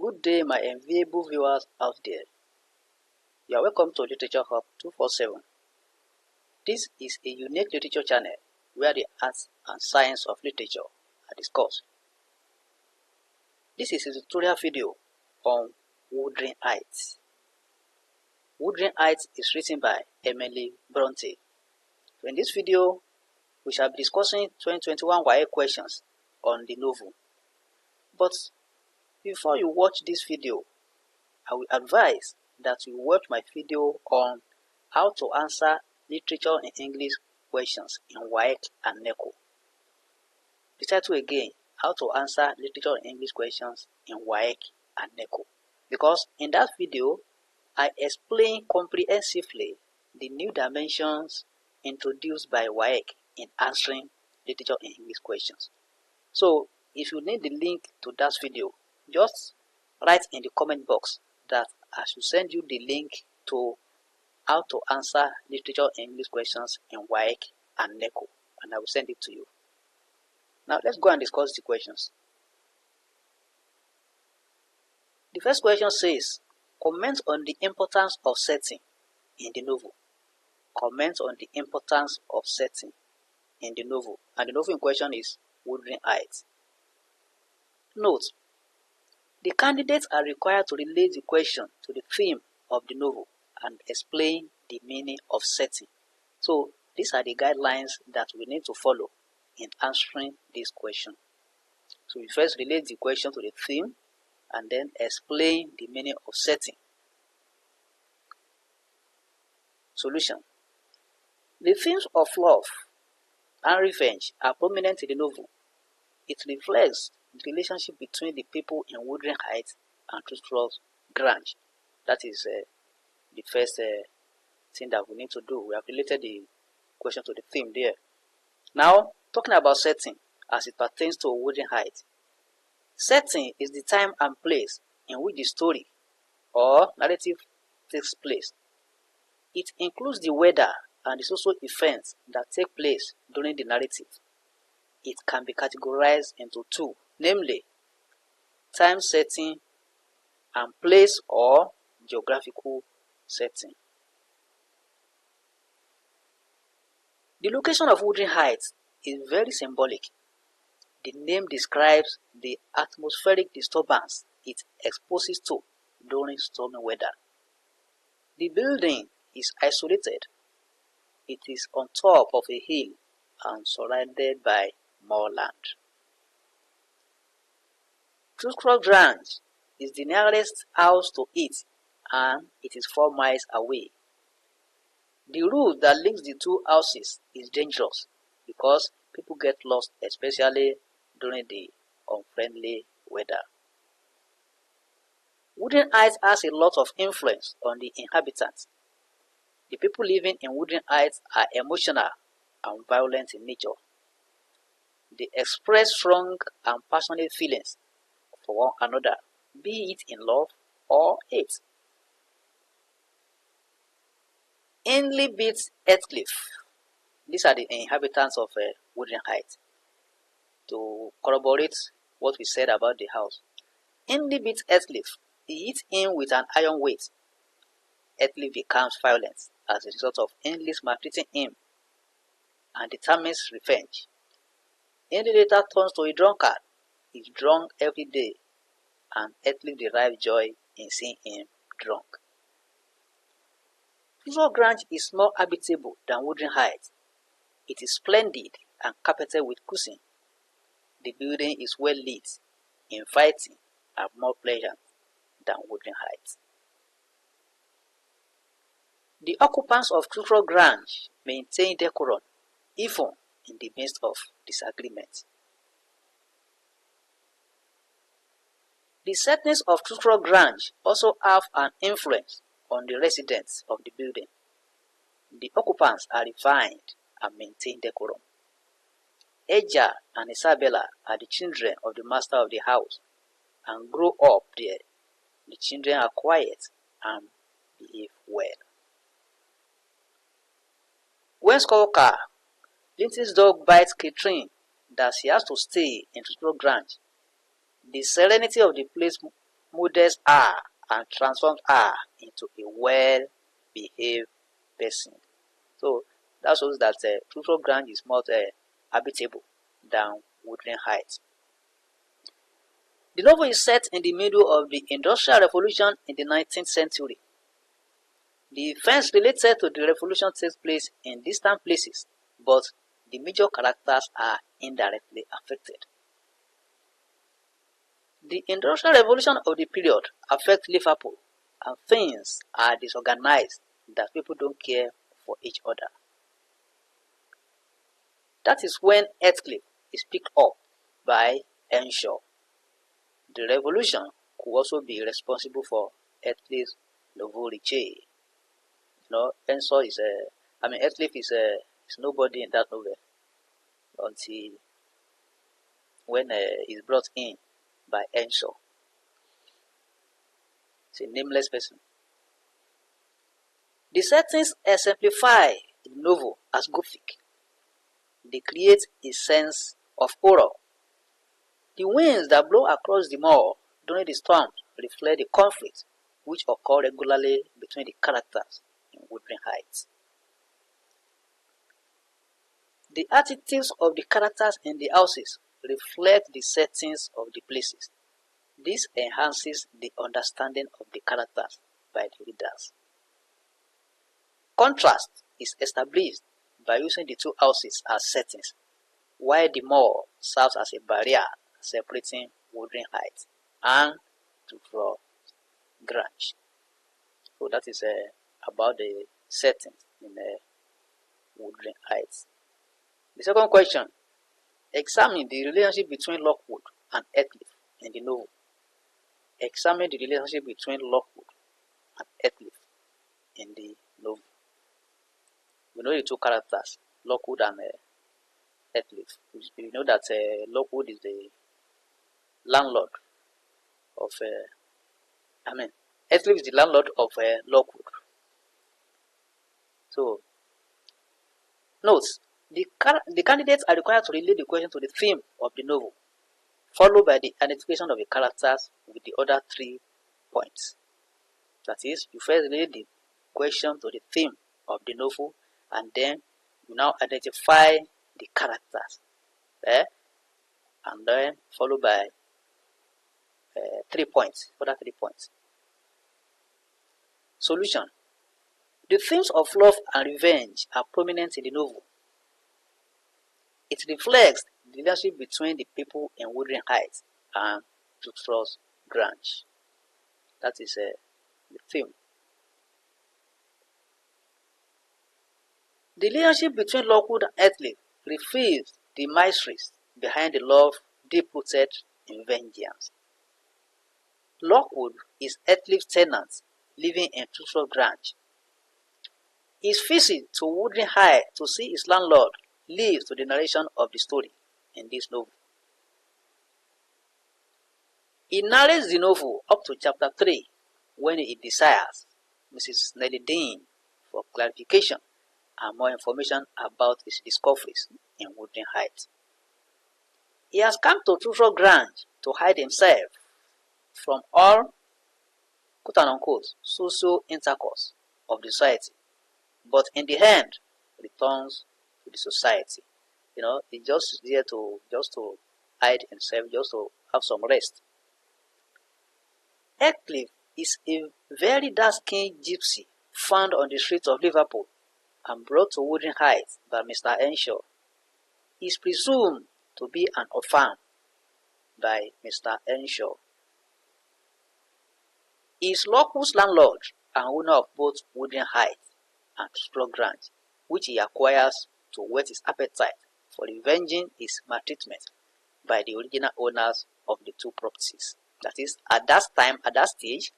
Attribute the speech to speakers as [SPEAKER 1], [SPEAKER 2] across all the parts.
[SPEAKER 1] Good day, my enviable viewers out there. You are welcome to Literature Hub 247. This is a unique literature channel where the arts and science of literature are discussed. This is a tutorial video on Wuthering Heights. Wuthering Heights is written by Emily Bronte. So in this video, we shall be discussing 2021 WAEC questions on the novel. But before you watch this video, I will advise that you watch my video on how to answer literature in English questions in WAEC and NECO. The title again, how to answer literature in English questions in WAEC and NECO. Because in that video, I explain comprehensively the new dimensions introduced by WAEC in answering literature in English questions. So if you need the link to that video, just write in the comment box that I should send you the link to how to answer literature in English questions in WAEC and NECO, and I will send it to you. Now let's go and discuss the questions. The first question says, comment on the importance of setting in the novel. Comment on the importance of setting in the novel. And the novel in question is Wuthering Heights. Note, the candidates are required to relate the question to the theme of the novel and explain the meaning of setting. So these are the guidelines that we need to follow in answering this question. So we first relate the question to the theme and then explain the meaning of setting. Solution. The themes of love and revenge are prominent in the novel. It reflects the relationship between the people in Wuthering Heights and Truthful's Grange. That is the first thing that we need to do. We have related the question to the theme there. Now, talking about setting as it pertains to Wuthering Heights. Setting is the time and place in which the story or narrative takes place. It includes the weather and the social events that take place during the narrative. It can be categorized into two, namely time setting and place or geographical setting. The location of Wuthering Heights is very symbolic. The name describes the atmospheric disturbance it exposes to during stormy weather. The building is isolated. It is on top of a hill and surrounded by moorland. Truthful Grange is the nearest house to it and it is 4 miles away. The route that links the two houses is dangerous because people get lost, especially during the unfriendly weather. Wuthering Heights has a lot of influence on the inhabitants. The people living in Wuthering Heights are emotional and violent in nature. They express strong and passionate feelings for one another, be it in love or hate. Ainley beats Heathcliff. These are the inhabitants of Wuthering Heights. To corroborate what we said about the house, Ainley beats Heathcliff. He hits him with an iron weight. Heathcliff becomes violent as a result of Ainley's maltreating him and determines revenge. Ainley later turns to a drunkard. He is drunk every day, and Heathcliff derives joy in seeing him drunk. Truthful Grange is more habitable than Wuthering Heights. It is splendid and carpeted with cushion. The building is well lit, inviting, and more pleasant than Wuthering Heights. The occupants of Truthful Grange maintain decorum even in the midst of disagreement. The setness of Truthful Grange also have an influence on the residents of the building. The occupants are refined and maintain decorum. Edgar and Isabella are the children of the master of the house and grow up there. The children are quiet and behave well. When Skulker, Lindsay's dog, bites Catherine that she has to stay in Truthful Grange, the serenity of the place models R and transforms R into a well-behaved person. So that shows that Truthful Grange is more habitable than Wuthering Heights. The novel is set in the middle of the Industrial Revolution in the 19th century. The events related to the revolution takes place in distant places, but the major characters are indirectly affected. The Industrial Revolution of the period affects Liverpool, and things are disorganized that people don't care for each other. That is when Heathcliff is picked up by Earnshaw. The revolution could also be responsible for Heathcliff's nouveau riche. Earnshaw is Heathcliff is nobody in that novel until when he's brought in by Earnshaw. It's a nameless person. The settings exemplify the novel as Gothic. They create a sense of horror. The winds that blow across the moor during the storms reflect the conflict which occur regularly between the characters in Wuthering Heights. The attitudes of the characters in the houses reflect the settings of the places. This enhances the understanding of the characters by the readers. Contrast is established by using the two houses as settings, while the moor serves as a barrier separating Wuthering Heights and Truthful Grange. So that is about the settings in Wuthering Heights. The second question, examine the relationship between Lockwood and Heathcliff in the novel. Examine the relationship between Lockwood and Heathcliff in the novel. We know the two characters, Lockwood and Heathcliff. We know that Lockwood is the landlord of Heathcliff is the landlord of Lockwood. So, notes, the candidates are required to relate the question to the theme of the novel, followed by the identification of the characters with the other 3 points. That is, you first relate the question to the theme of the novel, and then you now identify the characters, and then followed by 3 points, other 3 points. Solution. The themes of love and revenge are prominent in the novel. It reflects the relationship between the people in Wuthering Heights and Truthful Grange. That is the theme. The relationship between Lockwood and Heathcliff reveals the mysteries behind the love deep-rooted in vengeance. Lockwood is Heathcliff's tenant living in Truthful Grange. His visit to Wuthering Heights to see his landlord leads to the narration of the story in this novel. He narrates the novel up to chapter 3 when he desires Mrs. Nellie Dean for clarification and more information about his discoveries in Wuthering Heights. He has come to Truthful Grange to hide himself from all quote-unquote social intercourse of the society, but in the end returns to the society. He's just there to hide himself, just to have some rest. Heathcliff is a very dark-skinned gypsy found on the streets of Liverpool and brought to Wuthering Heights by Mr. Earnshaw. He is presumed to be an orphan by Mr. Earnshaw. He is Lockwood's landlord and owner of both Wuthering Heights and Truthful Grange, which he acquires to whet his appetite for revenging his maltreatment by the original owners of the two properties. That is, at that stage,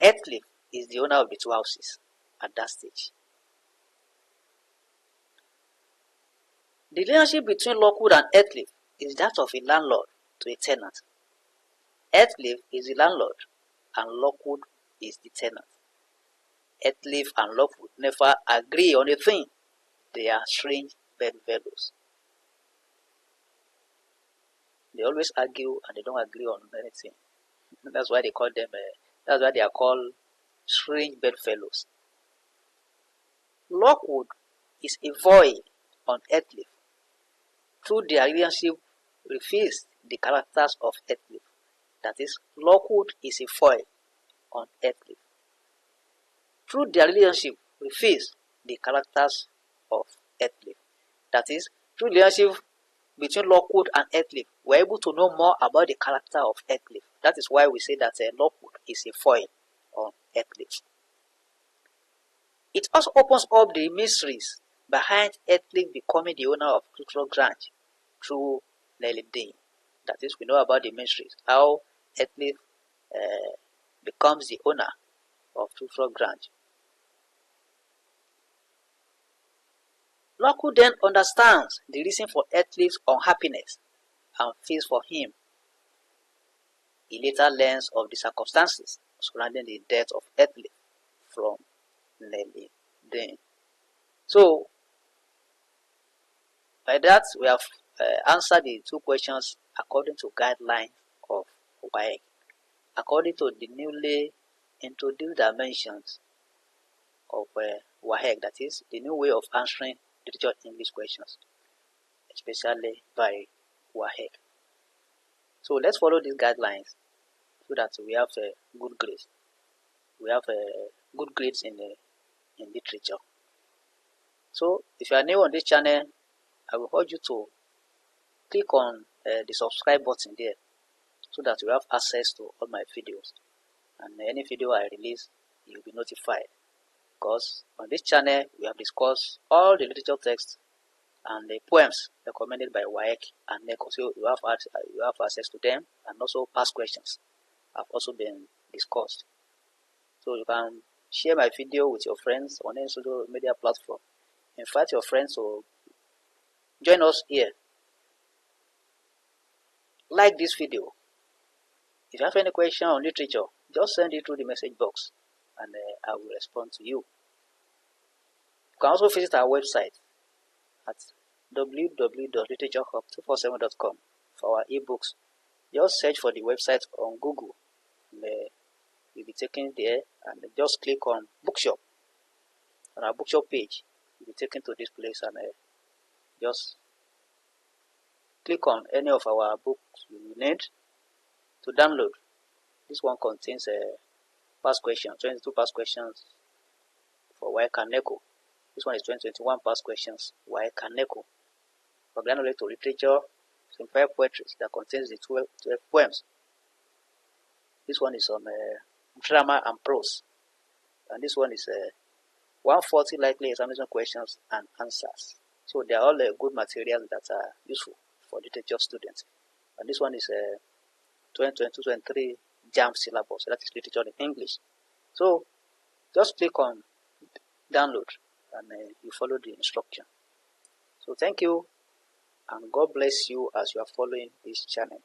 [SPEAKER 1] Heathcliff is the owner of the two houses at that stage. The relationship between Lockwood and Heathcliff is that of a landlord to a tenant. Heathcliff is the landlord and Lockwood is the tenant. Heathcliff and Lockwood never agree on a thing. They are strange bedfellows. They always argue and they don't agree on anything. That's why they call them. That's why they are called strange bedfellows. Lockwood is a foil on Heathcliff. Through their relationship reveals the characters of Heathcliff. That is, Lockwood is a foil on Heathcliff. Through their relationship reveals the characters of Heathcliff. That is, through the relationship between Lockwood and Heathcliff, we're able to know more about the character of Heathcliff. That is why we say that Lockwood is a foil on Heathcliff. It also opens up the mysteries behind Heathcliff becoming the owner of Tutor Grange through Nellie Dean. That is, we know about the mysteries, how Heathcliff becomes the owner of Tutor Grange. Lockwood then understands the reason for Heathcliff's unhappiness and feels for him. He later learns of the circumstances surrounding the death of Heathcliff from Nellie Dean. So, by that, we have answered the two questions according to guidelines of WAEC. According to the newly introduced dimensions of WAEC, that is, the new way of answering literature English questions, especially by WAEC. So let's follow these guidelines so that we have good grades. We have good grades in literature. So if you are new on this channel, I will urge you to click on the subscribe button there so that you have access to all my videos, and any video I release you will be notified, because on this channel we have discussed all the literature texts and the poems recommended by WAEC and NECO, so you have access to them, and also past questions have also been discussed. So you can share my video with your friends on any social media platform. Invite your friends to join us here. Like this video. If you have any question on literature, just send it through the message box and I will respond to you. You can also visit our website at www.literatureHub247.com for our ebooks. Just search for the website on Google and you'll be taken there, and just click on bookshop. On our bookshop page, you'll be taken to this place, and just click on any of our books you need to download. This one contains past questions, 22 past questions for WAEC and NECO. This one is 2021 past questions, WAEC and NECO. For granular to literature, simplified poetry that contains the 12 poems. This one is on drama and prose, and this one is 140 likely examination questions and answers. So they are all good materials that are useful for literature students. And this one is 2022-23 JAM syllabus, that is literature in English. So just click on download and you follow the instruction. So thank you, and God bless you as you are following this channel.